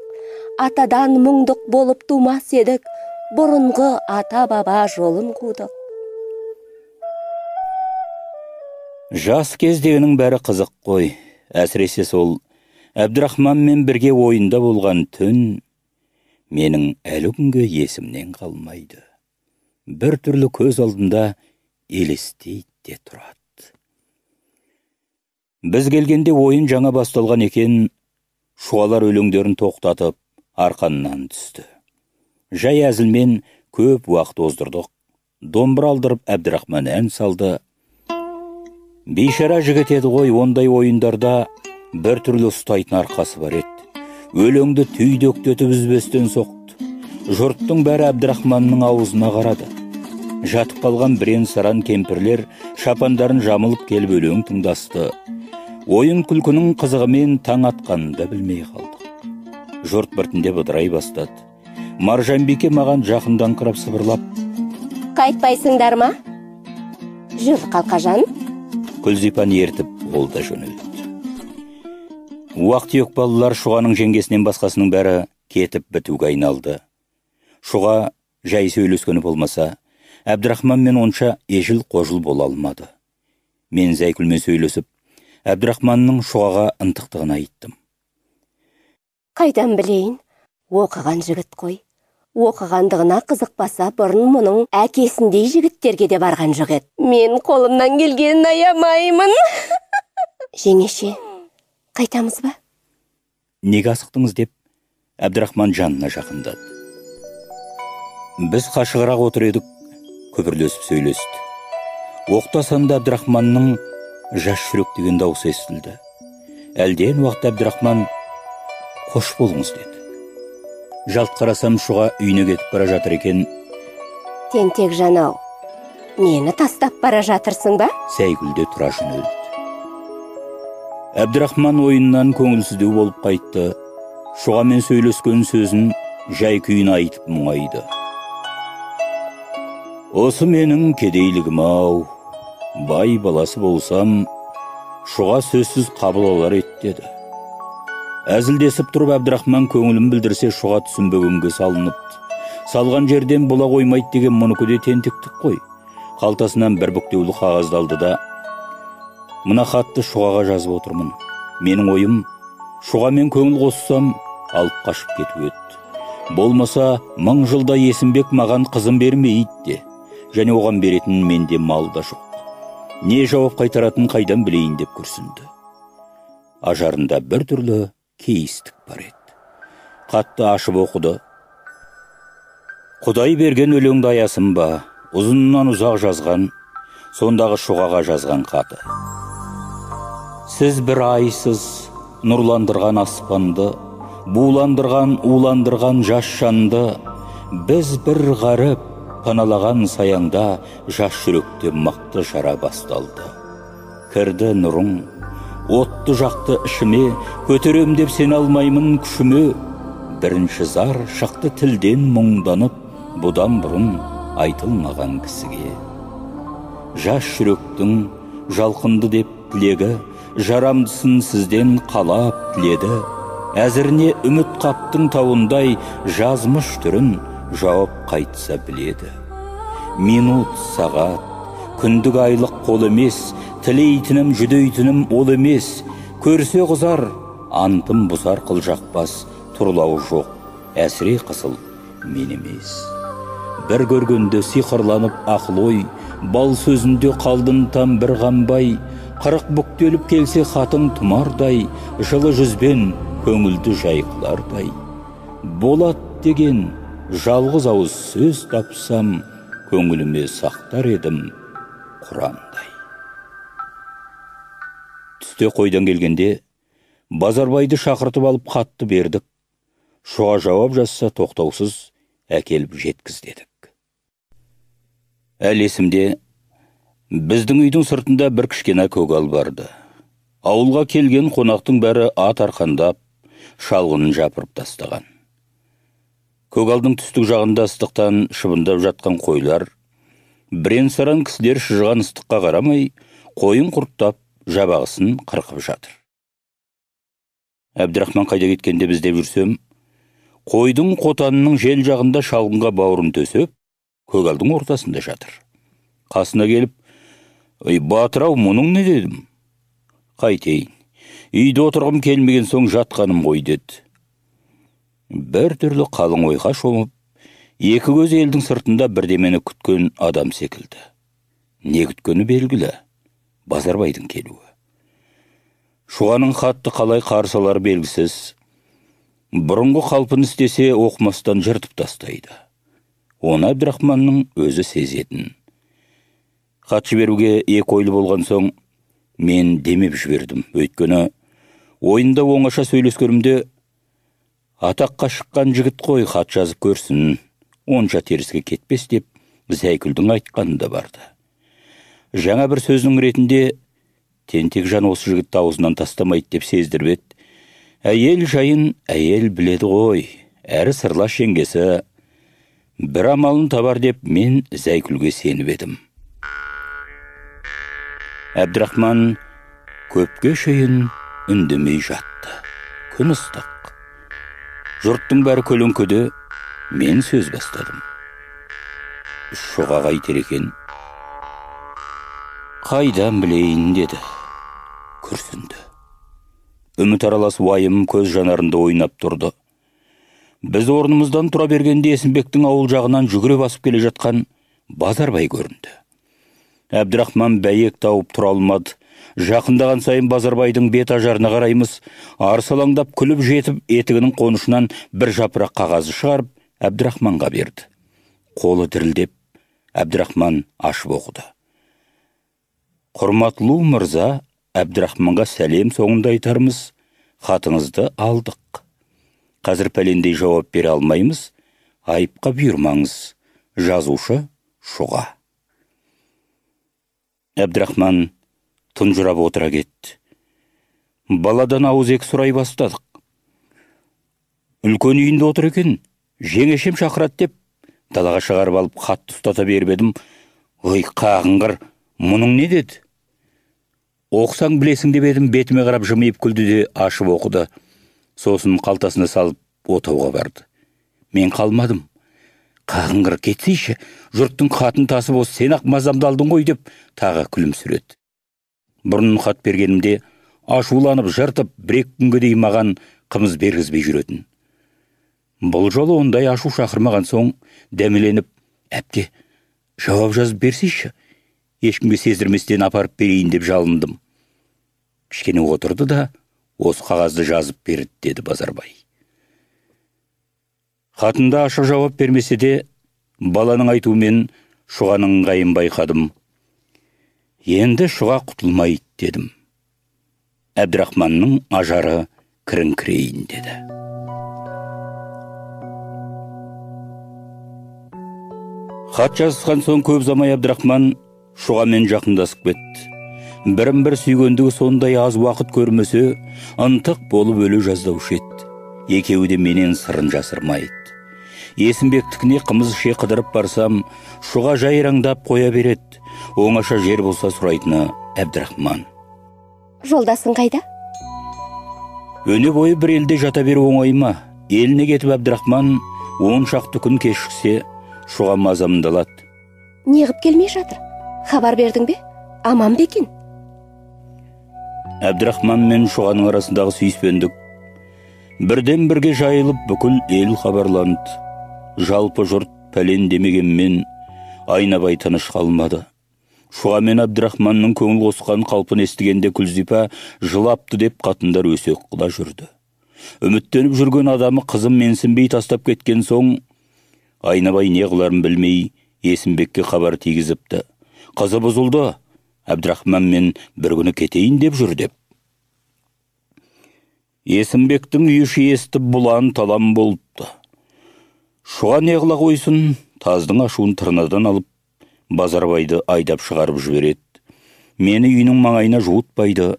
Атадан мұңдық болып тумас едік, бұрынғы ата-баба жолын қудық. Жас кездегінің бәрі қызық қой, әсіресе сол Әбдірахманмен бірге ойында болған түн менің әлі күнге есімнен қалмайды. Бір түрлі көз алдында елестейді де тұрады. Біз келгенде ойын жаңа басталған екен, шуалар өлеңдерін тоқтатып, арқаннан түсті. Жай әзілмен көп уақыт оздырдық. Домбыра алдырып Әбдірахман ән салды. Бейшара жігіт еді ғой, ондай ойындарда бір түрлі ұстайтын арқасы бар еді. Өлеңді түйдектетіп үзбестен соқты. Жұрттың бәрі Әбдірахманның аузына қарады. Жатып қалған бірен-саран кемпірлер шапандарын жамылып келіп өлең тыңдасты. Ойын күлкінің қызығымен таң атқанын білмей қалдық. Жұрт біртіндеп ыдырай бастады. Маржанбике маған жақынданқырап сыбырлап: Қайтпайсыңдар ма? Жүр, Қалқажан. Күлзипаны ертіп қолда жөнелді. Уақыт yok балалар, Шұғаның жеңгесінен басқасының бәрі кетіп бітуге айналды. Шұға жай сөйлескені болмаса, Әбдірахманмен онша ежіл қожыл бола алмады. Мен Зәйкүлмен сөйлесіп, Әбдірахманның Шұғаға ынтықтығын айттым. Қайдан білейін? Оқыған жігіт қой. Оқығандығына қызықпаса, бұрын мұның әкесіндей жігіттерге де барған жоқ еді. Мен қолымнан келгенін аямаймын. Жеңеше, қайтамыз ба? Неге асықтыңыз деп, Әбдірахман жанына жақындады. Біз қашығырақ отыр едік, көпірлесіп сөйлесті. Оқтасанда Әбдірахманның жас жүрек деген дауысы естілді. Әлден уақыт Әбдірахман қош болыңыз деді. Жалт қарасам, Шұға үйіне кетіп бара жатыр екен. Тентек жанау, мені тастап бара жатырсың ба? Зәйкүл тұра жөнелді. Әбдірахман ойыннан көңілсіздеу болып қайтты. Шұғамен сөйлескен сөзін жай күйін айтып мұңайды. Осы менің кедейлігім ау, бай баласы болсам, Шұға сөзсіз қабыл алар еді деді. Әзілдесіп тұрып Әбдірахман көңілін білдірсе, Шұға түсінбегенге салыныпты. Салған жерден бола қоймайды деген мұныкі де тентектік қой. Қалтасынан бір бүктеулі қағазды алды да: мына хатты Шұғаға жазып отырмын. Менің ойым, Шұғамен көңіл қоссам, алып қашып кету еді. Болмаса, 1000 жылда Есімбек маған қызын бермейді де, және оған беретін менде мал да жоқ. Не жауап қайтаратын қайдан білейін деп күрсінді. Ажарында бір түрлі кейістік бар еді. Қатты ашып оқыды. Құдай берген өлеңді аясын ба, ұзыннан ұзақ жазған, сондағы Шұғаға жазған хаты. Сіз бір айсыз, нұрландырған аспанды, буландырған, уландырған жас жанды, біз бір ғарып, паналаған саяңда, жас жүректе мақты жара басталды. Кірді нұрың, отты жақты ішіме, көтерем деп сен алмаймын күшіме. Бірінші зар шақты тілден мұңданып, бұдан бұрын айтылмаған кісіге. Жас жүректің жалқынды деп тілегі, жарамдысын сізден қалап тіледі. Әзіріне үміт қаптың тауындай, жазмыш түрін жауап қайтса біледі. Минут, сағат, күндік айлық қол емес, тілейтінім, жүдейтінім ол емес. Көрсе қызар, антым бұзар қылжақпас, тұрлау жоқ, әсіре қысыл мен емес. Бір көргенде сиқырланып ақыл ой, бал сөзінде қалдың там бір қанбай. 40 бүктеліп келсе хатың тұмардай, жылы жүзбен көңілді жайқылардай. Болат деген жалғыз ауыз сөз тапсам, көңіліме сақтар едім Құрандай. Түсте қойдан келгенде, Базарбайды шақыртып алып хатты бердік. Шұға жауап жазса тоқтаусыз әкеліп жеткіз дедік. Әл есімде, біздің үйдің сыртында бір кішкене көгал барды. Ауылға келген қонақтың бәрі ат арқандап, шалғынын жапырып тастаған. Көгалдың түстік жағында ыстықтан шыбындап жатқан қойлар, бірен-саран кісілер шыжыған ыстыққа қарамай, қойын құрттап, жабағысын қырқып жатыр. Әбдірахман қайда кеткенде біздеп жүрсем, қойдың қотанының жел жағында шалғынға бауырын төсеп, көгалдың ортасында жатыр. Қасына келіп: «Ой, батыр-ау, мұның не?» дедім. «Қайтейін, Үйде отырғым келмеген соң жатқаным ғой деді. Бір түрлі қалың ойға шомып, екі көз елдің сыртында бірдемені күткен адам секілді. Не күткені белгілі, Базарбайдың келуі. Шұғаның хатты қалай қарсылар белгісіз. Бұрынғы қалпын істесе оқымастан жыртып тастайды. Оны Әбдірахманның өзі сезетін. Хат жіберуге екі ойлы болған соң, мен демеп жібердім. Өйткені ойында оңаша сөйлескенімде, атаққа шыққан жігіт қой, хат жазып көрсін, онша теріске кетпес деп Зәйкүлдің айтқаны да барды. Жаңа бір сөздің ретінде, тентек жан осы жігітті аузынан тастамайды деп сездіріп еді. Әйел жайын әйел біледі ғой, әрі сырлас жеңгесі. Бір амалын табар деп мен Зәйкүлге сеніп едім. Әбдірахман көпке шейін үндемей жатты. Күн ыстық. Жұрттың бәрі көлеңкеде, мен сөз бастадым. Шұға қайтер екен. Қайдан білейін деді. Күрсінді. Үміт аралас уайым көз жанарында ойнап тұрды. Біз орнымыздан тұра бергенде Есімбектің ауыл жағынан жүгіре басып келе жатқан Базарбай көрінді. Әбдірахман бәйек тауып тұра алмады. Жақындаған сайын Базарбайдың бет ажарына қараймыз, арсалаңдап күліп жетіп, етігінің қонышынан бір жапырақ қағазы шығарып, Әбдірахманға берді. Қолы дірілдеп, Әбдірахман ашып оқыды. Құрматлы мырза, Әбдірахманға сәлем соңында айтармыз, хатыңызды алдық. Қазір пәлендей жауап бере алмаймыз, айыпқа бұйырмаңыз. Жазушы Шұға. Әбдірахман тұнжырап отыра кетті. Баладан ауызек сұрай бастадық. Үлкен үйінде отыр екен, жеңешем шақырады деп, далаға шығарып алып хатты ұстата беріп едім. Ой, қағыңғыр, мұның не деді? Оқсаң білесің деп едім, бетіме қарап жымиып күлді де ашып оқыды. Сосын қалтасына салып отауға барды. Мен қалмадым. Қағыңғыр кетсейші, жұрттың хатын тасып осы сен-ақ мазамды алдың ғой деп тағы күлімсіреді. Бұрын хат бергенімде ашуланып жыртып бір-екі күнге дейін маған қымыз бергізбей жүретін. Бұл жолы ондай ашу шақырмаған соң дәмеленіп, әпке, жауап жазып берсейші, ешкімге сездірместен апарып берейін деп жалындым. Кішкене отырды да, осы қағазды жазып берді, деді Базарбай. Хатында ашық жауап бермесе де, баланың айтуымен Шұғаның ыңғайын байқадым. Енді Шұға құтылмайды дедім. Әбдірахманның ажары кіріңкірейін деді. Хат жазысқан соң көп замай Әбдірахман Шұғамен жақындасып кетті. Бірін-бір сүйгендігі сондай аз уақыт көрмесе, ынтық болып өлі жаздаушы еді. Екеуі де менен сырын жасырмайды. Есімбектікіне қымыз іше қыдырып барсам, Шұға жайраңдап қоя береді. Оңаша жер болса сұрайтыны Әбдірахман. Жолдасың қайда? Өне бойы бір елде жата беру оңай ма? Еліне кетіп Әбдірахман 10 шақты күн кешіксе, Шұға мазамдалады. Неғып келмей жатыр? Хабар бердің бе? Аман бекен? Әбдірахман мен Шұғаның арасындағы сүйіспендік бірден бірге жайылып бүкіл ел хабарланды. Жалпы жұрт пәлен демегенмен айнабай тыныш қалмады. Шұға мен Әбдірахманның көңіл қосқан қалпын естігенде Күлзипа жылапты деп қатындар өсек қыла жүрді. Үміттеніп жүрген адамы қызым менсінбей тастап кеткен соң, айнабай не қыларын білмей Есімбекке хабар тигізіпті. Қызы бұзылды, Әбдірахман мен бір күні кетейін деп жүр деп. Есімбектің үй іші естіп бұлан талам болыпты. Шұға не қыла қойсын, таздың ашуын тырнадан алып, Базарбайды айдап шығарып жібереді. Мені үйінің маңайына жуытпайды.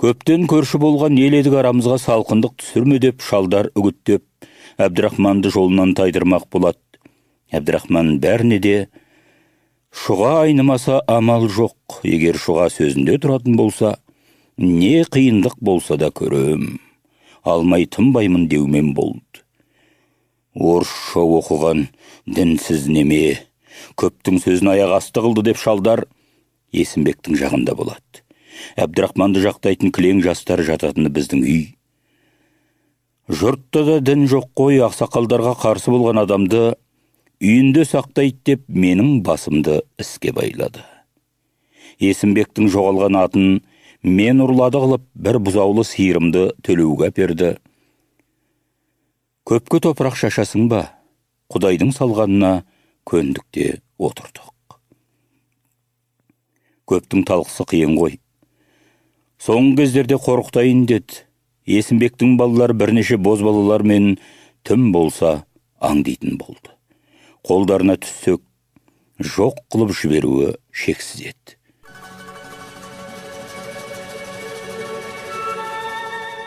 Көптен көрші болған ел едік арамызға салқындық түсірме деп шалдар үгіттеп, Әбдірахманды жолынан тайдырмақ болады. Әбдірахман бәріне де Шұға айнымаса амал жоқ. Егер Шұға сөзінде тұратын болса, не қиындық болса да көрем. Алмай тынбаймын деумен болды. Орысша оқыған дінсіз неме, көптің сөзін аяқ асты қылды деп шалдар Есімбектің жағында болады. Әбдірахманды жақтайтын кілең жастар жататыны біздің үй. Жұртта да дін жоқ қой, ақсақалдарға қарсы болған адамды үйінде сақтайды деп менің басымды іске байлады. Есімбектің жоғалған атын мен ұрлады қылып бір бұзаулы сиырымды төлеуге әперді. Көпке топырақ шашасың ба? Құдайдың салғанына көндікте отырдық. Көптің талқысы қиын ғой. Соңғы кездерде қорқытайын деді. Есімбектің балалары бірнеше бозбалалар мен тым болса аңдайтын болды. Қолдарына түссек, жоқ қылып жіберуі шексіз еді.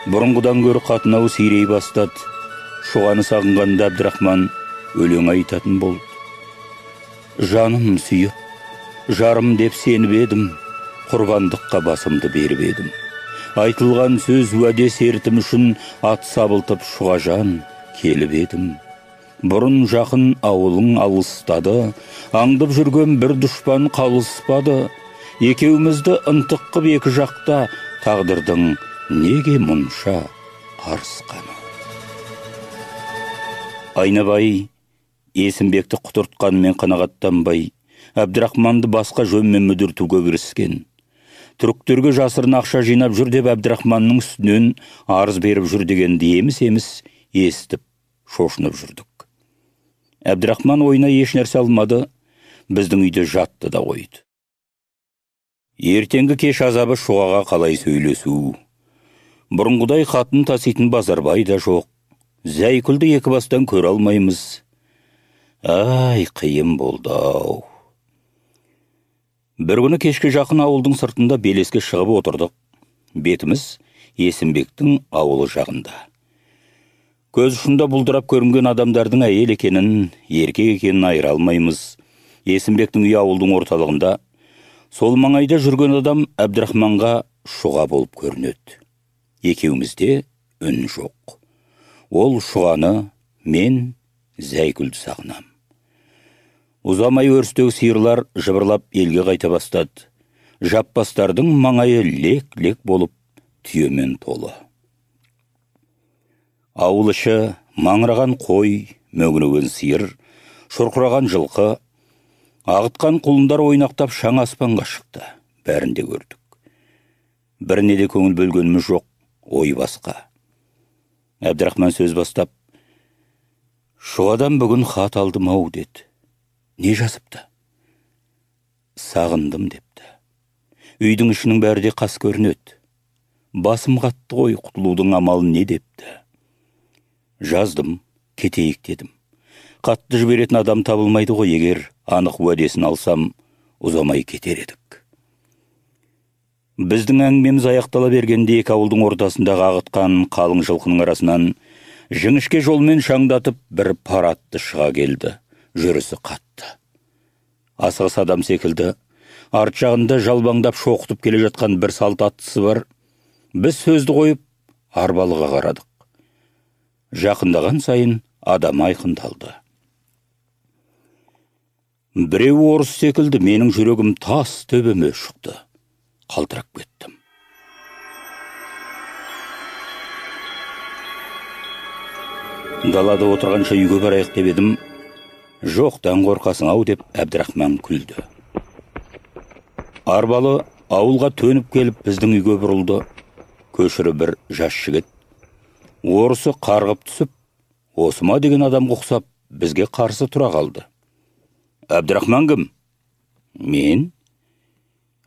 Бұрынғыдан гөрі қатынауы сирей бастады. Шұғаны сағынғанда Әбдірахман өлең айтатын болды. Жаным сүйіп, жарым деп сеніп едім, құрбандыққа басымды беріп едім. Айтылған сөз уәде сертім үшін ат сабылтып Шұғажан келіп едім. Бұрын жақын ауылың алыстады, аңдып жүрген бір дұшпан қалыспады. Екеумізді ынтық қып екі жақта, тағдырдың неге мұнша қарысқаны. Айнабай Есімбекті құтыртқанымен қанағаттанбай, Әбдірахманды басқа жөнмен мүдіртуге кіріскен. Түріктерге жасырын ақша жинап жүр деп Әбдірахманның үстінен арыз беріп жүр дегенді еміс-еміс естіп, шошынып жүрдік. Әбдірахман ойына еш нәрсе алмады, біздің үйде жатты да қойды. Ертеңгі кеш азабы Шұғаға қалай сөйлесу. Бұрынғыдай қатын таситын Базарбай да жоқ. Зәйкүлді екі бастан көре алмаймыз. Ай, қиын болды ау. Бір күні кешке жақын ауылдың сыртында белеске шығып отырдық. Бетіміз Есімбектің ауылы жағында. Көз ұшында бұлдырап көрінген адамдардың әйел екенін, еркек екенін айыра алмаймыз. Есімбектің үй ауылдың орталығында. Сол маңайда жүрген адам Әбдірахманға Шұға болып көрінеді. Екеумізде үн жоқ. Ол Шұғаны, мен Зәйкүлді сағынам. Ұзамай өрістегі сиырлар жыбырлап елге қайта бастады. Жаппастардың маңайы лек-лек болып түйемен толы. Ауыл іші маңыраған қой, мөңіреген сиыр, шұрқыраған жылқы, ағытқан құлындар ойнақтап шаң аспанға шықты. Бәрінде көрдік. Біріне де көңіл бөлгеніміз жоқ, ой басқа. Әбдірахман сөз бастап, Шұғадан бүгін хат алдым ау деді. Не жазыпты? Сағындым депті. Үйдің ішінің бәрі де қас көрінеді. Басым қатты ғой, құтылудың амалы не депті. Жаздым, кетейік дедім. Қатты жіберетін адам табылмайды ғой, егер анық уәдесін алсам, ұзамай кетер едік. Біздің әңгімеміз аяқтала бергенде екі ауылдың ортасындағы ағытқан қалың жылқының арасынан жіңішке жолмен шаңдатып бір пар атты шыға келді. Жүрісі қатты. Асығыс адам секілді. Арт жағында жалбаңдап шоқытып келе жатқан бір салт аттысы бар. Біз сөзді қойып, арбалыға қарадық. Жақындаған сайын адам айқындалды. Біреу орыс секілді, менің жүрегім тас төбеме шықты. Қалтырап кеттім. Далада отырғанша үйге барайық деп едім. Жоқтан қорқасың ау деп Әбдірахман күлді. Арбалы ауылға төніп келіп біздің үйге бұрылды. Көшірі бір жас жігіт. Орысы қарғып түсіп, осыма деген адамға ұқсап, бізге қарсы тұра қалды. Әбдірахман кім? Мен?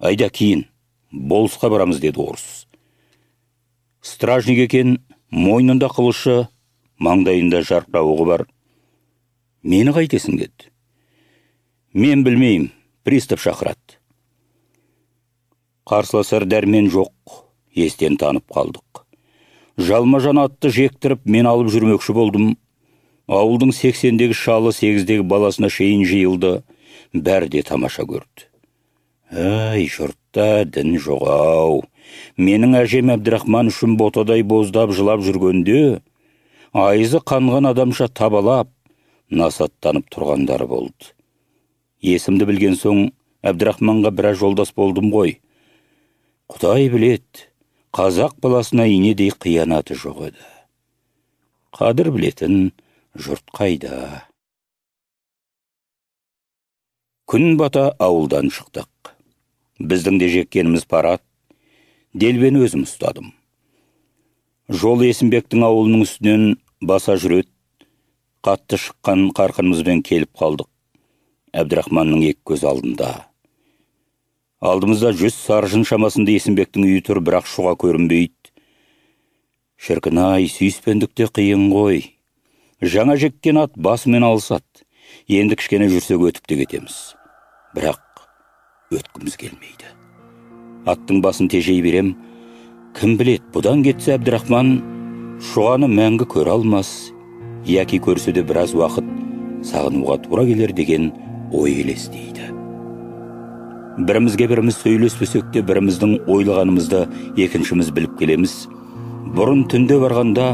Айда кейін, болысқа барамыз деді орыс. Стражник екен, мойнында қылышы, маңдайында жарқырауығы бар. Мені қайтесің деді. Мен білмеймін, пристав шақырады. Қарсыласар дәрмен жоқ, естен танып қалдық. Жалма-жан атты жектіріп, мен алып жүрмекші болдым. Ауылдың 80-дегі шалы 8-дегі баласына шейін жиылды. Бәрі де тамаша көрді. Ай, жұртта дін жоғау. Менің әжем Әбдірахман үшін ботадай боздап жылап жүргенде, айызы қанған адамша табалап, насаттанып тұрғандары болды. Есімді білген соң Әбдірахманға біраз жолдас болдым ғой. Құдай білет, қазақ баласына инедей қиянаты жоқ еді. Қадір білетін жұрт қайда. Күн бата ауылдан шықтық. Біздің де жеккеніміз парат. Делбені өзім ұстадым. Жол Есімбектің ауылының үстінен баса жүрет. Қатты шыққан қарқынымызбен келіп қалдық. Әбдірахманның екі көз алдында. Алдымызда 100 саржын шамасында Есімбектің үйі тұр, бірақ шуға көрінбейді. Шіркін-ай, сүйіспендікте қиын ғой. Жаңа жеккен ат басымен алысады. Енді кішкене жүрсек өтіп те кетеміз. Бірақ өткіміз келмейді. Аттың басын тежей берем. Кім білет, бұдан кетсе Әбдірахман шуғаны мәңгі көре алмас. Яки көрсе де біраз уақыт сағынуға тура келер деген ой елестейді. Бірімізге біріміз сөйлеспесек те біріміздің ойлағанымызды екіншіміз біліп келеміз. Бұрын түнде барғанда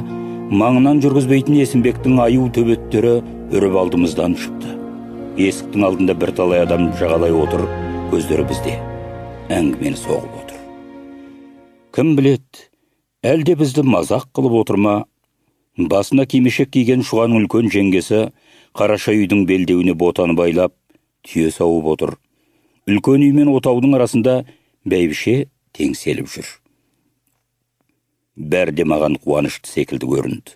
маңынан жүргізбейтін Есімбектің аю төбеттері үріп алдымыздан шықты. Есіктің алдында бір талай адам жағалай отыр, көздері бізде. Әңгімені соғып отыр. Кім білет, әлде бізді мазақ қылып отырма? Басына кимешек киген шұғаның үлкен жеңгесі қараша үйдің белдеуіне ботаны байлап, түйе сауып отыр. Үлкен үй мен отаудың арасында бәйбіше теңселіп жүр. Бәрі де маған қуанышты секілді көрінді.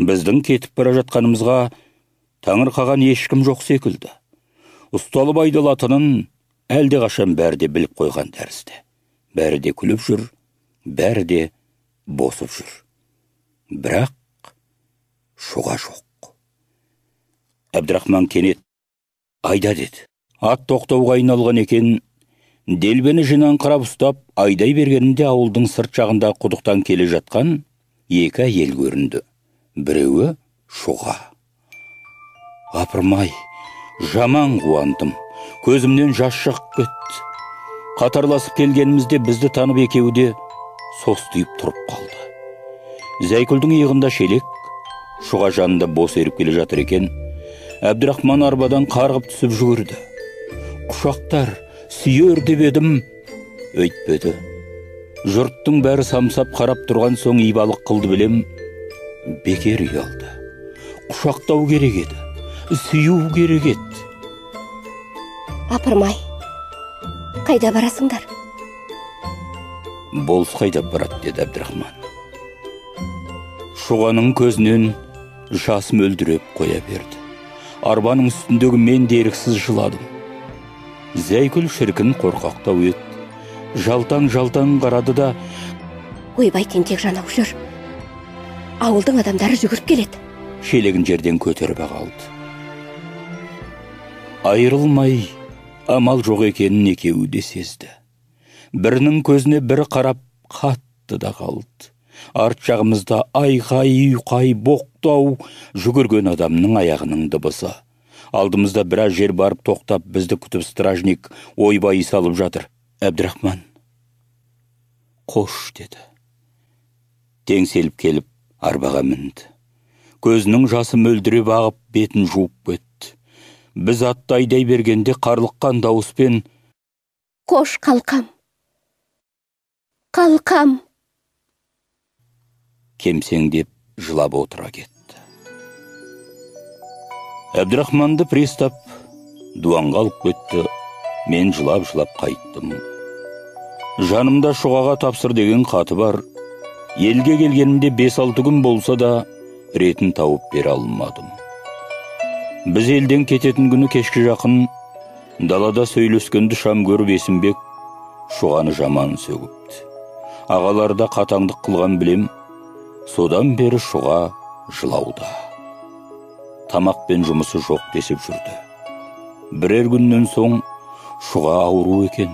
Біздің кетіп бара жатқанымызға таңырқаған ешкім жоқ секілді. Ұсталып айдалатынын әлде қашан бәрі де біліп қойған тәрізді. Бәрі де күліп жүр, бәрі де босып жүр. Бірақ шуға жоқ. Әбдірахман кенет айда деді. Ат тоқтауға айналған екен. Делбені жинаңқырап ұстап, айдай бергенінде ауылдың сырт жағында құдықтан келе жатқан екі әйел көрінді. Біреуі шуға. Апырмай, жаман қуандым. Көзімнен жас шығып кетті. Қатарласып келгенімізде бізді танып екеуі де состиып тұрып қалды. Зәйкүлдің иығында шелек, шуға жанында бос еріп келе жатыр екен. Әбдірахман арбадан қарғып түсіп жүгірді. Құшақтар, сүйер деп едім, өйтпеді. Жұрттың бәрі самсап қарап тұрған соң ибалық қылды білем, бекер ұялды. Құшақтау керек еді, сүю керек еді. Апырмай, қайда барасыңдар? Болыс қайда барады, деді Әбдірахман. Шұғаның көзінен жас мөлдіреп қоя берді. Арбаның үстіндегі мен деріксіз жыладым. Зәйкүл шіркін қорқақтау еді. Жалтаң қарады да: Ойбай, тентек жанау жүр. Ауылдың адамдары жүгіріп келеді. Шелегін жерден көтеріп алды. Айырылмай амал жоқ екенін екеуі де сезді. Бірінің көзіне бірі қарап қатты да қалды. Арт жағымызда айқай, ұйқай, боқтау, жүгірген адамның аяғының дыбысы. Алдымызда біраз жер барып тоқтап, бізді күтіп стражник ойбай салып жатыр. Әбдірахман қош деді. Теңселіп келіп арбаға мінді. Көзінің жасы мөлдіреп ағып, бетін жуып кетті. Біз атты айдай бергенде қарлыққан дауыспен: Қош қалқам, қалқам, кемсеңдеп жылап отыра кетті. Әбдірахманды пристав дуанға алып кетті. Мен жылап қайттым. Жанымда шұғаға тапсыр деген қаты бар. Елге келгенімде 5-6 күн болса да ретін тауып бере алмадым. Біз елден кететін күні кешке жақын далада сөйлескенді шам көріп Есімбек шұғаны жаман сөгіпті. Ағаларда қатаңдық қылған білем, содан бері шұға жылауда. Тамақ пен жұмысы жоқ десіп жүрді. Бірер күннен соң шұға ауру екен,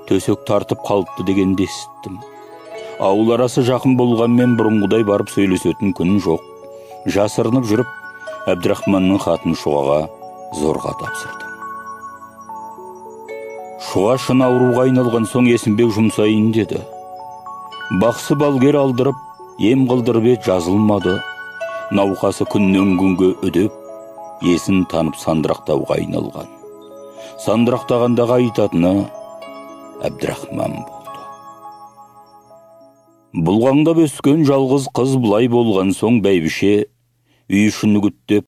төсек тартып қалыпты дегенді естіттім. Ауыл арасы жақын болғанмен бұрынғыдай барып сөйлесетін күн жоқ. Жасырынып жүріп, Әбдірахманның хатын шұғаға зорға тапсырдым. Шұға шын ауруға айналған соң Есімбек жұмсайын деді. Бақсы балгер алдырып, ем қылдырып ет жазылмады. Науқасы күннен күнге үдеп, есін танып сандырақтауға айналған. Сандырақтағандағы айтатыны Әбдірахман болды. Бұлғаңдап өскен жалғыз қыз бұлай болған соң бәйбіше үй ішін үгіттеп